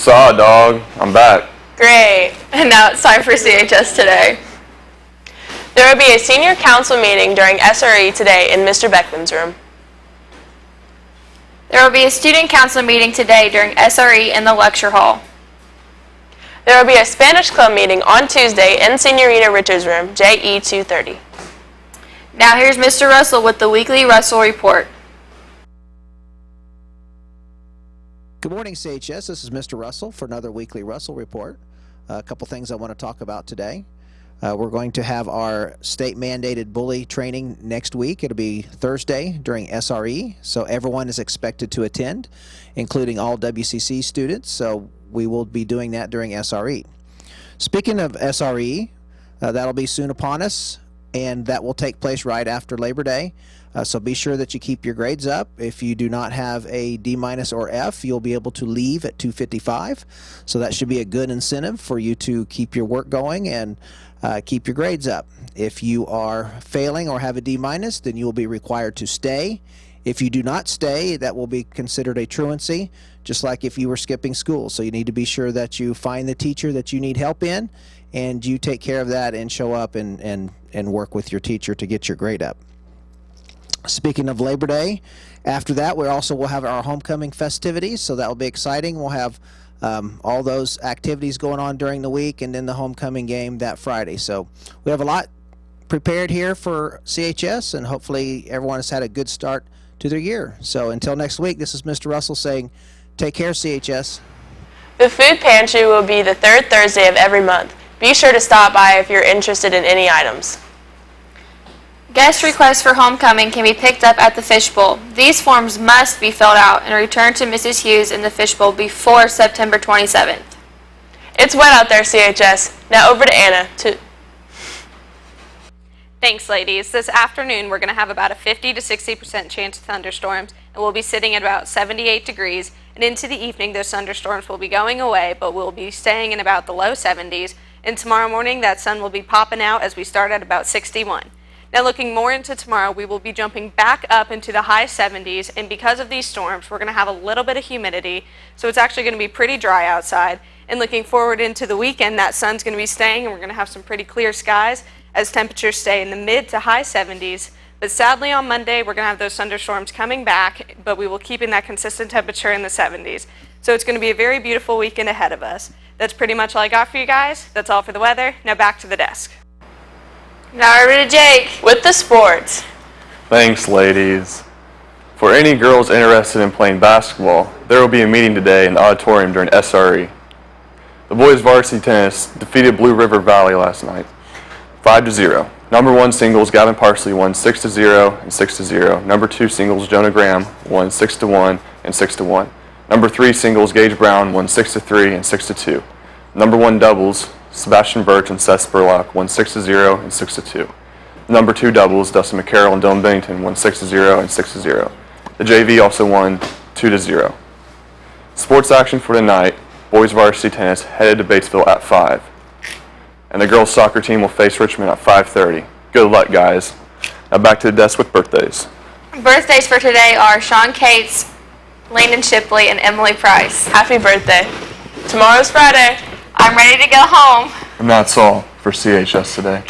Saw, dog. I'm back. Great. And now it's time for CHS Today. There will be a senior council meeting during SRE today in Mr. Beckman's room. There will be a student council meeting today during SRE in the lecture hall. There will be a Spanish club meeting on Tuesday in Senorita Richards' room, JE 230. Now here's Mr. Russell with the weekly Russell Report. Good morning, CHS. This is Mr. Russell for another weekly Russell Report. A couple things I want to talk about today. We're going to have our state-mandated bully training next week. It'll be Thursday during SRE, so everyone is expected to attend, including all WCC students, so we will be doing that during SRE. Speaking of SRE, that'll be soon upon us, and that will take place right after Labor Day. So be sure that you keep your grades up. If you do not have a D- or F, you'll be able to leave at 2:55. So that should be a good incentive for you to keep your work going and keep your grades up. If you are failing or have a D-, then you will be required to stay. If you do not stay, that will be considered a truancy, just like if you were skipping school. So you need to be sure that you find the teacher that you need help in, and you take care of that and show up and work with your teacher to get your grade up. Speaking of Labor Day, after that we also will have our homecoming festivities, so that will be exciting. We'll have all those activities going on during the week, and then the homecoming game that Friday. So we have a lot prepared here for CHS, and hopefully everyone has had a good start to their year. So until next week, this is Mr. Russell saying, take care, CHS. The food pantry will be the third Thursday of every month. Be sure to stop by if you're interested in any items. Guest requests for homecoming can be picked up at the fishbowl. These forms must be filled out and returned to Mrs. Hughes in the fishbowl before September 27th. It's wet out there, CHS. Now over to Anna. Thanks, ladies. This afternoon we're going to have about a 50 to 60% chance of thunderstorms, and we'll be sitting at about 78 degrees. And into the evening, those thunderstorms will be going away, but we'll be staying in about the low 70s. And tomorrow morning, that sun will be popping out as we start at about 61. Now looking more into tomorrow, we will be jumping back up into the high 70s, and because of these storms, we're going to have a little bit of humidity, so it's actually going to be pretty dry outside. And looking forward into the weekend, that sun's going to be staying, and we're going to have some pretty clear skies as temperatures stay in the mid to high 70s. But sadly on Monday, we're going to have those thunderstorms coming back, but we will keep in that consistent temperature in the 70s. So it's going to be a very beautiful weekend ahead of us. That's pretty much all I got for you guys. That's all for the weather. Now back to the desk. Now over to Jake with the sports. Thanks, ladies. For any girls interested in playing basketball, there will be a meeting today in the auditorium during SRE. The boys varsity tennis defeated Blue River Valley last night, 5-0. Number 1 singles Gavin Parsley won 6-0 and 6-0. Number 2 singles Jonah Graham won 6-1 and 6-1. Number 3 singles Gage Brown won 6-3 and 6-2. Number 1 doubles Sebastian Birch and Seth Spurlock won 6-0 and 6-2. Number 2 doubles Dustin McCarroll and Dylan Bennington won 6-0 and 6-0. The JV also won 2-0. Sports action for tonight: boys varsity tennis headed to Batesville at 5. And the girls soccer team will face Richmond at 5:30. Good luck, guys. Now back to the desk with birthdays. Birthdays for today are Sean Cates, Landon Shipley, and Emily Price. Happy birthday. Tomorrow's Friday. I'm ready to go home. And that's all for CHS Today.